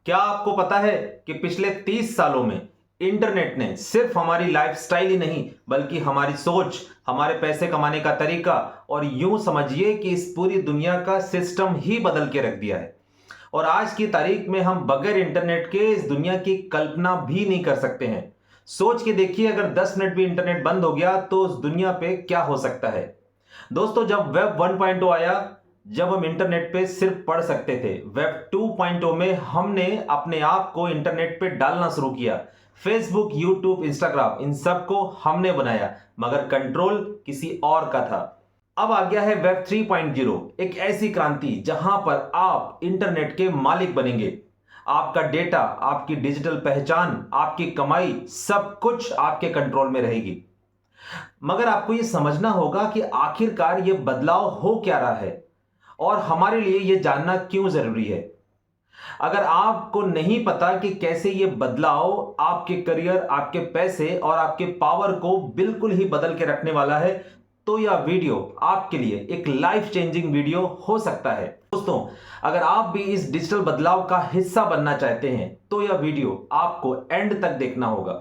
क्या आपको पता है कि पिछले 30 सालों में इंटरनेट ने सिर्फ हमारी लाइफस्टाइल ही नहीं बल्कि हमारी सोच, हमारे पैसे कमाने का तरीका और यूं समझिए कि इस पूरी दुनिया का सिस्टम ही बदल के रख दिया है। और आज की तारीख में हम बगैर इंटरनेट के इस दुनिया की कल्पना भी नहीं कर सकते हैं। सोच के देखिए, अगर 10 मिनट भी इंटरनेट बंद हो गया तो उस दुनिया पे क्या हो सकता है। दोस्तों, जब वेब 1.0 आया, जब हम इंटरनेट पे सिर्फ पढ़ सकते थे, वेब 2.0 में हमने अपने आप को इंटरनेट पे डालना शुरू किया। फेसबुक, यूट्यूब, इंस्टाग्राम, इन सब को हमने बनाया, मगर कंट्रोल किसी और का था। अब आ गया है वेब 3.0, एक ऐसी क्रांति जहां पर आप इंटरनेट के मालिक बनेंगे। आपका डेटा, आपकी डिजिटल पहचान, आपकी कमाई, सब कुछ आपके कंट्रोल में रहेगी। मगर आपको यह समझना होगा कि आखिरकार यह बदलाव हो क्या रहा है और हमारे लिए यह जानना क्यों जरूरी है। अगर आपको नहीं पता कि कैसे यह बदलाव आपके करियर, आपके पैसे और आपके पावर को बिल्कुल ही बदल के रखने वाला है, तो यह वीडियो आपके लिए एक लाइफ चेंजिंग वीडियो हो सकता है। दोस्तों, अगर आप भी इस डिजिटल बदलाव का हिस्सा बनना चाहते हैं तो यह वीडियो आपको एंड तक देखना होगा,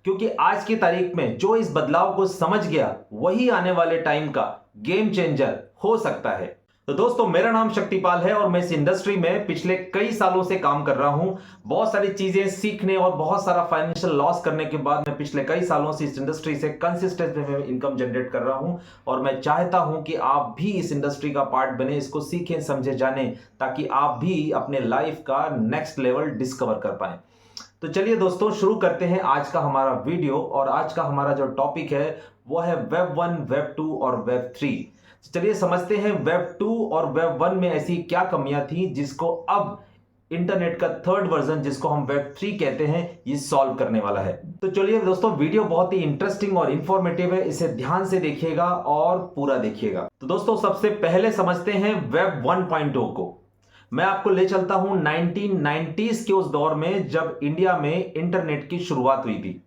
क्योंकि आज की तारीख में जो इस बदलाव को समझ गया वही आने वाले टाइम का गेम चेंजर हो सकता है। तो दोस्तों, मेरा नाम शक्तिपाल है और मैं इस इंडस्ट्री में पिछले कई सालों से काम कर रहा हूं। बहुत सारी चीजें सीखने और बहुत सारा फाइनेंशियल लॉस करने के बाद मैं पिछले कई सालों से इस इंडस्ट्री से कंसिस्टेंट इनकम जनरेट कर रहा हूं और मैं चाहता हूं कि आप भी इस इंडस्ट्री का पार्ट बने, इसको सीखें, समझे, जाने, ताकि आप भी अपने लाइफ का नेक्स्ट लेवल डिस्कवर कर पाए। तो चलिए दोस्तों, शुरू करते हैं आज का हमारा वीडियो। और आज का हमारा जो टॉपिक है वो है वेब 1, वेब 2 और वेब 3। चलिए समझते हैं वेब 2 और वेब 1 में ऐसी क्या कमियां थी जिसको अब इंटरनेट का थर्ड वर्जन, जिसको हम वेब 3 कहते हैं, ये सॉल्व करने वाला है। तो चलिए दोस्तों, वीडियो बहुत ही इंटरेस्टिंग और इंफॉर्मेटिव है, इसे ध्यान से देखिएगा और पूरा देखिएगा। तो दोस्तों, सबसे पहले समझते हैं वेब 1.0 को। मैं आपको ले चलता हूं 1990s के उस दौर में जब इंडिया में इंटरनेट की शुरुआत हुई थी।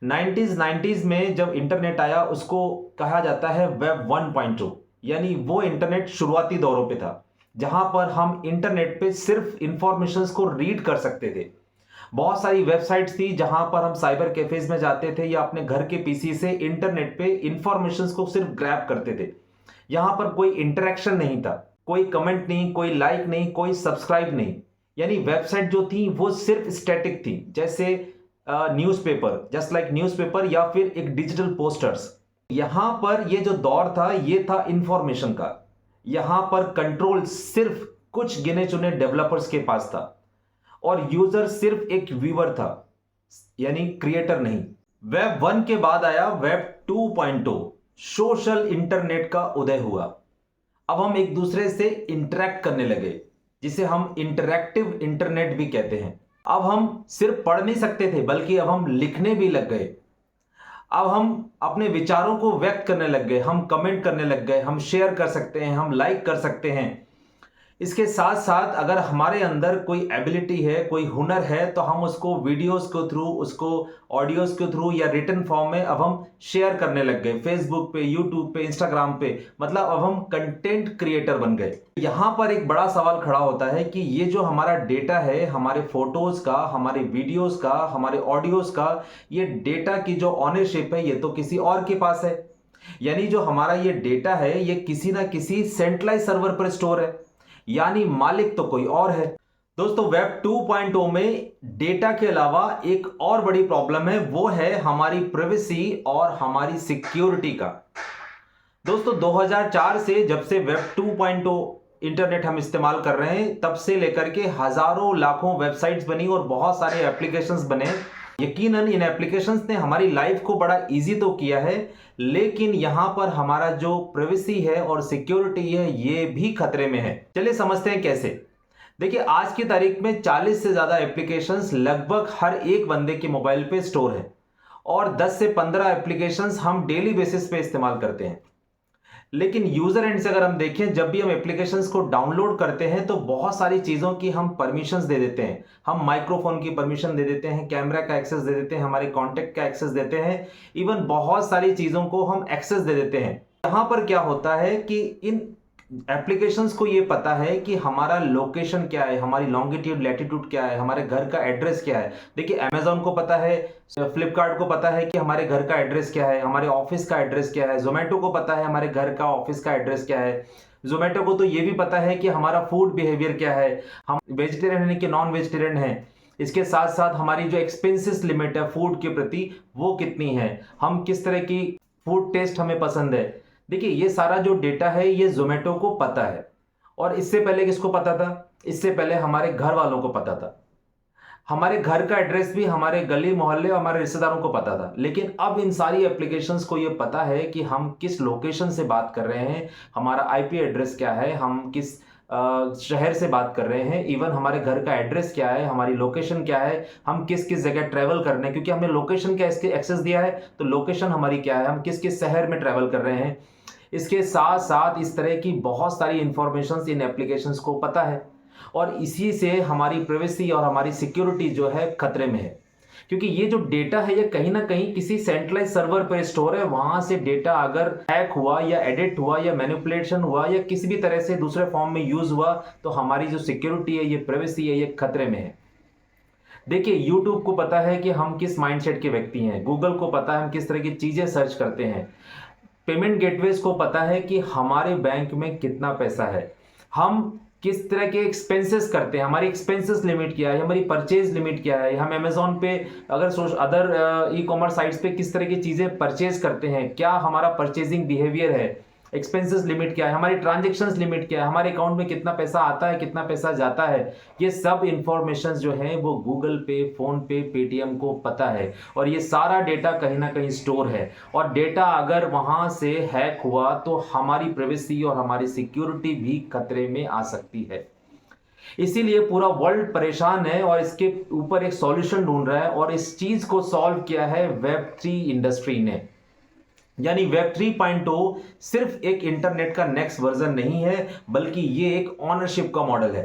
90s में जब इंटरनेट आया उसको कहा जाता है वेब 1.0, यानी वो इंटरनेट शुरुआती दौरों पे था जहां पर हम इंटरनेट पे सिर्फ इंफॉर्मेशंस को रीड कर सकते थे। बहुत सारी वेबसाइट्स थी जहां पर हम साइबर कैफेज में जाते थे या अपने घर के पीसी से इंटरनेट पे इंफॉर्मेशंस को सिर्फ ग्रैब करते थे। यहां पर कोई इंटरेक्शन नहीं था, कोई कमेंट नहीं, कोई लाइक नहीं, कोई सब्सक्राइब नहीं। यानी वेबसाइट जो थी वो सिर्फ स्टैटिक थी, जैसे न्यूज़पेपर, जस्ट लाइक न्यूज़पेपर या फिर एक डिजिटल पोस्टर्स। यहां पर ये जो दौर था ये था इंफॉर्मेशन का। यहां पर कंट्रोल सिर्फ कुछ गिने चुने डेवलपर्स के पास था और यूजर सिर्फ एक व्यूअर था, यानी क्रिएटर नहीं। वेब 1 के बाद आया वेब 2.0। सोशल इंटरनेट का उदय हुआ। अब हम एक दूसरे से इंटरेक्ट करने लगे, जिसे हम इंटरैक्टिव इंटरनेट भी कहते हैं। अब हम सिर्फ पढ़ नहीं सकते थे बल्कि अब हम लिखने भी लग गए। अब हम अपने विचारों को व्यक्त करने लग गए, हम कमेंट करने लग गए, हम शेयर कर सकते हैं, हम लाइक कर सकते हैं। इसके साथ साथ अगर हमारे अंदर कोई एबिलिटी है, कोई हुनर है, तो हम उसको वीडियोस के थ्रू, उसको ऑडियोस के थ्रू या रिटन फॉर्म में अब हम शेयर करने लग गए, फेसबुक पे, यूट्यूब पे, इंस्टाग्राम पे। मतलब अब हम कंटेंट क्रिएटर बन गए। यहां पर एक बड़ा सवाल खड़ा होता है कि ये जो हमारा डेटा है, हमारे फोटोज का, हमारे वीडियोज का, हमारे ऑडियोज का, ये डेटा की जो ऑनरशिप है ये तो किसी और के पास है। यानी जो हमारा ये डेटा है ये किसी ना किसी सेंट्रलाइज सर्वर पर स्टोर है, यानी मालिक तो कोई और है। दोस्तों, वेब 2.0 में डेटा के अलावा एक और बड़ी प्रॉब्लम है, वो है हमारी प्राइवेसी और हमारी सिक्योरिटी का। दोस्तों, 2004 से जब से वेब 2.0 इंटरनेट हम इस्तेमाल कर रहे हैं, तब से लेकर के हजारों लाखों वेबसाइट्स बनी और बहुत सारे एप्लीकेशंस बने। यकीनन इन एप्लीकेशंस ने हमारी लाइफ को बड़ा इजी तो किया है, लेकिन यहां पर हमारा जो प्राइवेसी है और सिक्योरिटी है ये भी खतरे में है। चलिए समझते हैं कैसे। देखिए, आज की तारीख में 40 से ज्यादा एप्लीकेशंस लगभग हर एक बंदे के मोबाइल पे स्टोर है और 10 से 15 एप्लीकेशंस हम डेली बेसिस पे इस्तेमाल करते हैं। लेकिन यूजर एंड से अगर हम देखें, जब भी हम एप्लीकेशंस को डाउनलोड करते हैं तो बहुत सारी चीजों की हम परमिशंस दे देते हैं। हम माइक्रोफोन की परमिशन दे देते हैं, कैमरा का एक्सेस दे देते हैं, हमारे कॉन्टेक्ट का एक्सेस देते हैं, इवन बहुत सारी चीजों को हम एक्सेस दे देते हैं। यहां पर क्या होता है कि इन एप्लीकेशंस को ये पता है कि हमारा लोकेशन क्या है, हमारी लॉन्गिट्यूड लैटिट्यूड क्या है, हमारे घर का एड्रेस क्या है। देखिए अमेजोन को पता है, फ्लिपकार्ट को पता है कि हमारे घर का एड्रेस क्या है, हमारे ऑफिस का एड्रेस क्या है, जोमेटो को पता है हमारे घर का ऑफिस का एड्रेस क्या है। जोमेटो को तो ये भी पता है कि हमारा फूड बिहेवियर क्या है, हम वेजिटेरियन है कि नॉन वेजिटेरियन है। इसके साथ साथ हमारी जो एक्सपेंसेस लिमिट है फूड के प्रति वो कितनी है, हम किस तरह की फूड टेस्ट हमें पसंद है। देखिए ये सारा जो डेटा है ये जोमेटो को पता है। और इससे पहले किसको पता था? इससे पहले हमारे घर वालों को पता था। हमारे घर का एड्रेस भी हमारे गली मोहल्ले और हमारे रिश्तेदारों को पता था। लेकिन अब इन सारी एप्लीकेशंस को ये पता है कि हम किस लोकेशन से बात कर रहे हैं, हमारा आईपी एड्रेस क्या है, हम किस शहर से बात कर रहे हैं, इवन हमारे घर का एड्रेस क्या है, हमारी लोकेशन क्या है, हम किस किस जगह ट्रैवल कर रहे हैं, क्योंकि हमने लोकेशन का इसके एक्सेस दिया है तो लोकेशन हमारी क्या है, हम किस किस शहर में ट्रैवल कर रहे हैं। इसके साथ साथ इस तरह की बहुत सारी इंफॉर्मेशन इन एप्लीकेशंस को पता है और इसी से हमारी प्राइवेसी और हमारी सिक्योरिटी जो है खतरे में है। क्योंकि ये जो डेटा है ये कहीं ना कहीं किसी सेंट्रलाइज सर्वर पर स्टोर है, वहां से डेटा अगर हैक हुआ या एडिट हुआ या मैनिपुलेशन हुआ या किसी भी तरह से दूसरे फॉर्म में यूज हुआ तो हमारी जो सिक्योरिटी है, ये प्राइवेसी है, ये खतरे में है। देखिए YouTube को पता है कि हम किस माइंडसेट के व्यक्ति हैं, गूगल को पता है हम किस तरह की चीजें सर्च करते हैं, पेमेंट गेटवेज को पता है कि हमारे बैंक में कितना पैसा है, हम किस तरह के एक्सपेंसेस करते हैं, हमारी एक्सपेंसेस लिमिट क्या है, हमारी परचेज लिमिट क्या है, हम अमेजोन पे अगर अदर ई कॉमर्स साइट्स पे किस तरह की चीज़ें परचेज करते हैं, क्या हमारा परचेजिंग बिहेवियर है, एक्सपेंसेस लिमिट क्या है, हमारी ट्रांजेक्शन्स लिमिट क्या है, हमारे अकाउंट में कितना पैसा आता है, कितना पैसा जाता है। ये सब इंफॉर्मेशन जो है वो गूगल पे, फोन पे, पेटीएम को पता है और ये सारा डेटा कहीं ना कहीं स्टोर है। और डेटा अगर वहां से हैक हुआ तो हमारी प्राइवेसी और हमारी सिक्योरिटी भी खतरे में आ सकती है। इसीलिए पूरा वर्ल्ड परेशान है और इसके ऊपर एक सॉल्यूशन ढूंढ रहा है और इस चीज को सॉल्व किया है Web3 इंडस्ट्री ने। यानी वेब 3.0 सिर्फ एक इंटरनेट का नेक्स्ट वर्जन नहीं है, बल्कि ये एक ऑनरशिप का मॉडल है।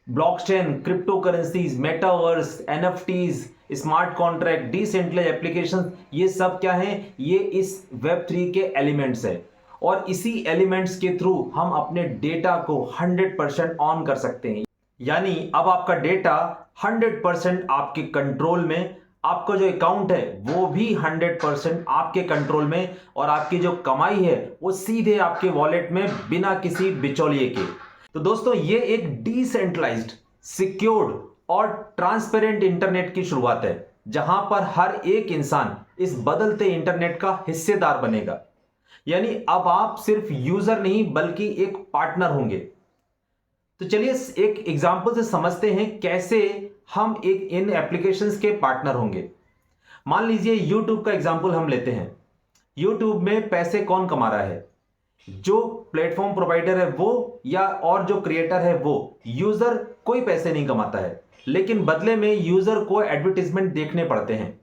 Blockchain, crypto currencies, metaverse, NFTs, smart contract, decentralised application, ये सब क्या है? ये इस वेब 3 के एलिमेंट्स है और इसी एलिमेंट्स के थ्रू हम अपने डेटा को 100% ऑन कर सकते हैं। यानी अब आपका डेटा 100% आपके कंट्रोल में, आपका जो अकाउंट है वो भी 100% आपके कंट्रोल में और आपकी जो कमाई है वो सीधे आपके वॉलेट में बिना किसी बिचौलिए के। तो दोस्तों ये एक डिसेंट्रलाइज्ड, सिक्योर्ड और ट्रांसपेरेंट इंटरनेट की शुरुआत है जहां पर हर एक इंसान इस बदलते इंटरनेट का हिस्सेदार बनेगा। यानी अब आप सिर्फ यूजर नहीं बल्कि एक पार्टनर होंगे। तो चलिए एक एग्जांपल से समझते हैं कैसे हम एक इन एप्लीकेशंस के पार्टनर होंगे। मान लीजिए YouTube का एग्जांपल हम लेते हैं। YouTube में पैसे कौन कमा रहा है? जो प्लेटफॉर्म प्रोवाइडर है वो, या और जो क्रिएटर है वो। यूजर कोई पैसे नहीं कमाता है, लेकिन बदले में यूजर को एडवर्टीजमेंट देखने पड़ते हैं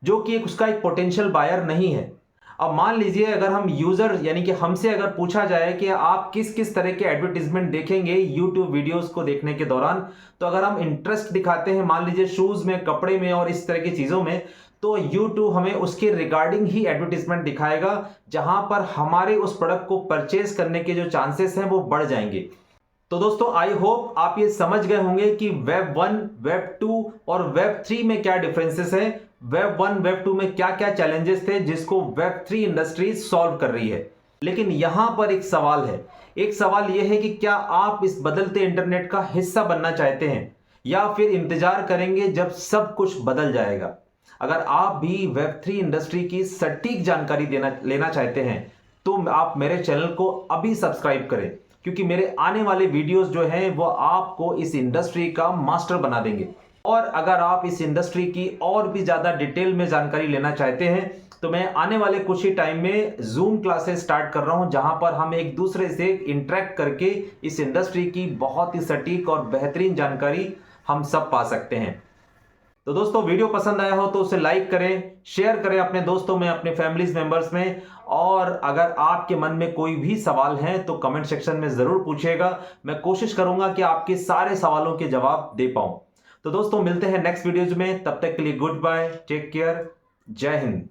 जो कि उसका एक पोटेंशियल बायर नहीं है। अब मान लीजिए अगर हम यूजर यानी कि हमसे अगर पूछा जाए कि आप किस किस तरह के एडवर्टीजमेंट देखेंगे YouTube वीडियोस को देखने के दौरान, तो अगर हम इंटरेस्ट दिखाते हैं मान लीजिए शूज में, कपड़े में और इस तरह की चीजों में, तो YouTube हमें उसके रिगार्डिंग ही एडवर्टीजमेंट दिखाएगा जहां पर हमारे उस प्रोडक्ट को परचेज करने के जो चांसेस हैं वो बढ़ जाएंगे। तो दोस्तों आई होप आप ये समझ गए होंगे कि वेब 1, वेब 2 और वेब 3 में क्या डिफरेंसेस हैं, वेब 1, वेब 2 में क्या क्या चैलेंजेस थे जिसको वेब 3 इंडस्ट्री सॉल्व कर रही है। लेकिन यहां पर एक सवाल है, एक सवाल यह है कि क्या आप इस बदलते इंटरनेट का हिस्सा बनना चाहते हैं या फिर इंतजार करेंगे जब सब कुछ बदल जाएगा। अगर आप भी वेब 3 इंडस्ट्री की सटीक जानकारी लेना चाहते हैं तो आप मेरे चैनल को अभी सब्सक्राइब करें, क्योंकि मेरे आने वाले वीडियोस जो हैं वो आपको इस इंडस्ट्री का मास्टर बना देंगे। और अगर आप इस इंडस्ट्री की और भी ज़्यादा डिटेल में जानकारी लेना चाहते हैं तो मैं आने वाले कुछ ही टाइम में जूम क्लासेस स्टार्ट कर रहा हूं जहां पर हम एक दूसरे से इंटरेक्ट करके इस इंडस्ट्री की बहुत ही सटीक और बेहतरीन जानकारी हम सब पा सकते हैं। तो दोस्तों वीडियो पसंद आया हो तो उसे लाइक करें, शेयर करें अपने दोस्तों में, अपने फैमिलीज मेंबर्स में, और अगर आपके मन में कोई भी सवाल है तो कमेंट सेक्शन में जरूर पूछिएगा। मैं कोशिश करूंगा कि आपके सारे सवालों के जवाब दे पाऊं। तो दोस्तों मिलते हैं नेक्स्ट वीडियोज में, तब तक के लिए गुड बाय, टेक केयर, जय हिंद।